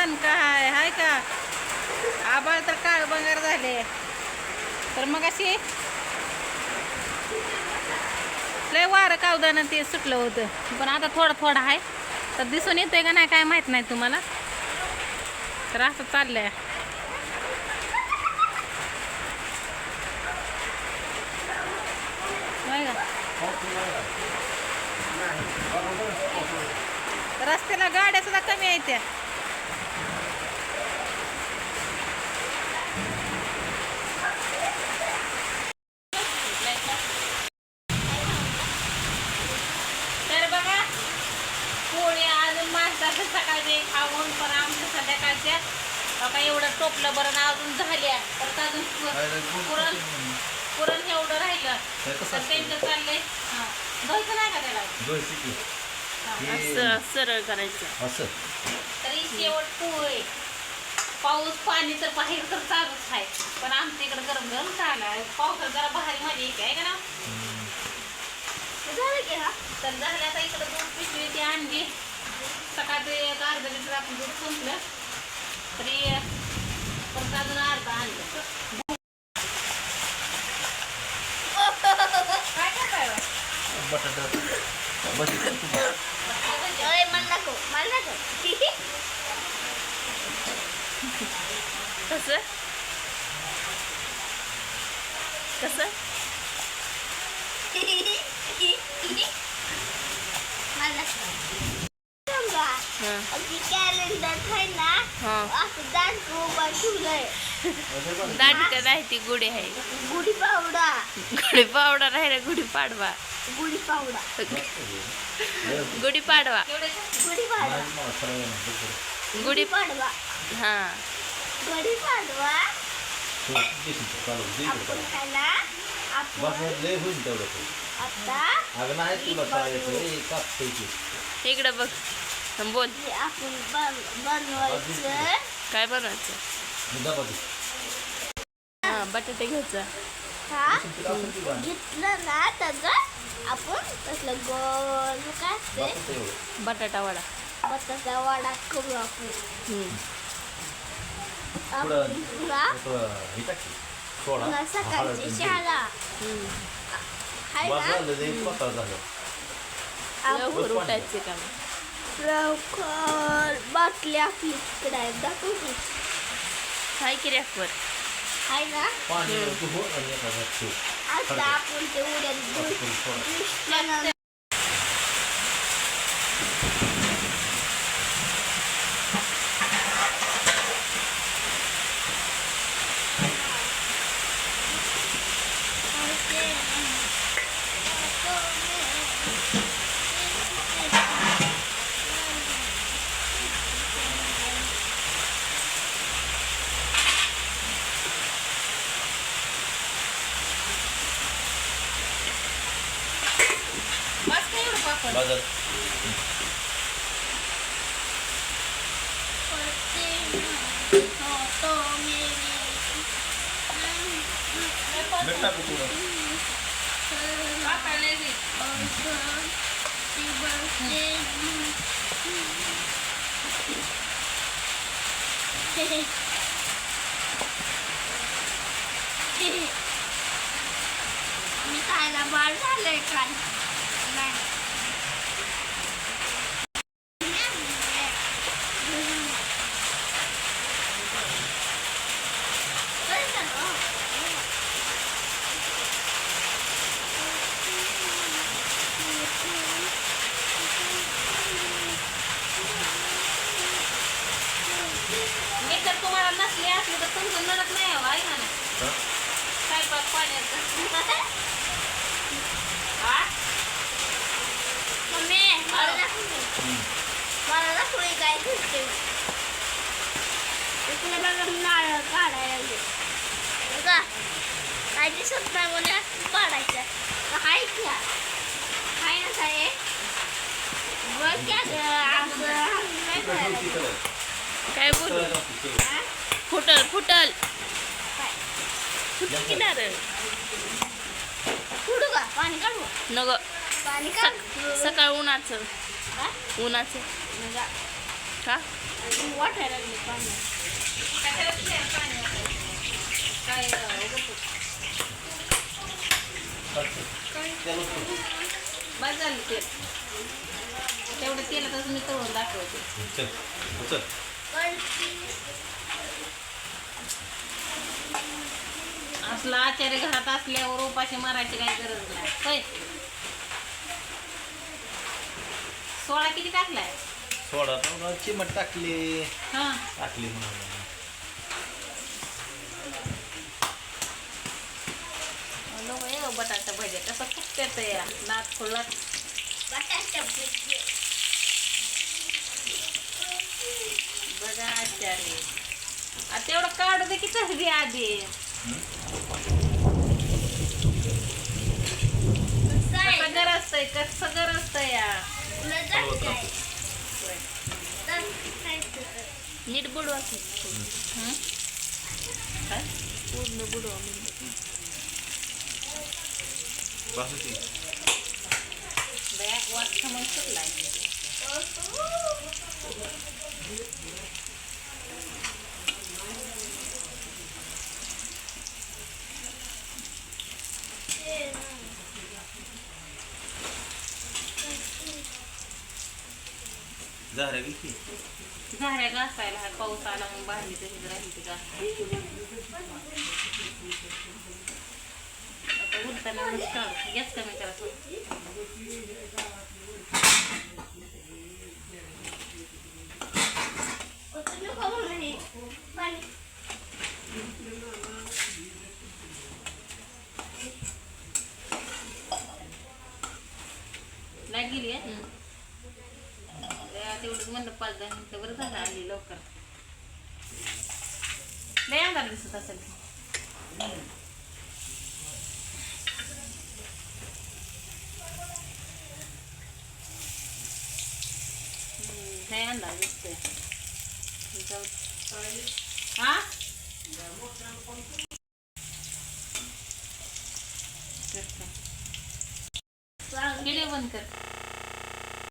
ऊन काय हाय का? आबाळ तर काळ बंगार झाले. तर मग अशी लय वारं कावदानं ते सुटलं होतं, पण आता थोडं थोडं आहे. तर दिसून येतंय का नाही काय माहित नाही तुम्हाला. तर असं चाललंय. रस्त्याला गाड्या सुद्धा कमी आहेत त्या. तर बघा पोळी अजून माणसाचं सकाळचे खाऊन पण आमच्या संध्याकाळच्या बघा एवढं टोपलं बरं अजून झाल्या. तर अजून पुरण पुरण एवढं राहिलं तर त्यांचं चाललंय. धुवायचं नाही का त्याला? असं सरळ करायचं असं. तरी शेवट पोळी. पाऊस पाणी तर बाहेर तर चालूच आहे, पण आमच्या इकडे गरम गरम चाललाय. पावसात जरा बाहेर मजा येते आहे का ना? झालं की हा तर झालं. आता इकडं दूध पिशवी ती आणली. सकाळचं एक अर्धा लिटर आपण दूध संपलं तरी परत अजून अर्धा आणलं. काय करताय बटाटा कसं कसं दांडकं नाही ती गुढी आहे. गुढीपाडवा गुढीपाडवा राहिला. गुढीपाडवा गुढीपाडवा गुढीपाडवा गुढीपाडवा हा गुढीपाडवा आपण खायला इकडं बघ बोल. आपण बनवायचं काय बनवायचं? हा बटाटे घ्यायचं. घेतलं ना त्याचं आपण तसलं गोल काय असते बटाटा वडा. बटाटा वडा करू आपण. पुन्हा सकाळची शाळा आहे ना. लवकर उठायचे का? लवकर बाटली आपली इकडे आहे. दाखवू की काय की रॅकवर आहे ना. आता आपण ते उद्या दुसऱ्या बाजार मी खायला बाळ झालंय काय नाही. जर तुम्हाला नसली असली तर तुमचं नरक नाही हवं आहे ना. स्वयंपाक पाण्याचं मम्मी मला पुढे काय दिसते. तुला बघा नारळ काढायला लागले बघा. काय दिसत नाही मला काढायचं हाय का हाय ना साहेब. बघ काय बोलू? फुटल फुटल फुटल की नारळ. फुटू का पाणी काढू नग पाणी काढू. सकाळ उन्हाचं हा? उन्हाचं नका. का वाटायला लागले पाणी. कशाला तुझ्या पाणी वाटायचं? काय उगाच. बस झालं तेल. तेवढं तेलातच मी तळून दाखवते. असला आचार्य घरात असल्यावर उपाशी मारायची काही गरज नाही. होय. सोळा किती टाकलाय? सोडा चिमट टाकली हा म्हणून. नको बटाटा भजे कसं फुकत्यात या नात खुळात. बटाटा भजी. बघा आचार्य तेवढं काढू दे की तसबी आधी. कसं गरजतंय कसं गरजतंय या. नीट बुडवा की. हं? काय? पूर्ण बुडवा म्हणजे बॅग वाट समोर सुटलाय. झाऱ्या घासायला हा पाऊस आला मग भांडी तशीच राहिली ती घास. आता उलटाने उलट काढू. गॅस कमी करा थोडं. लाईट गेली आहे. तेवढंच म्हणलं 5-10 मिनिटं बरं झालं आली लवकर. लय अंधार दिसत असेल. लय अंधार दिसतोय. हा व्हिडिओ बंद कर.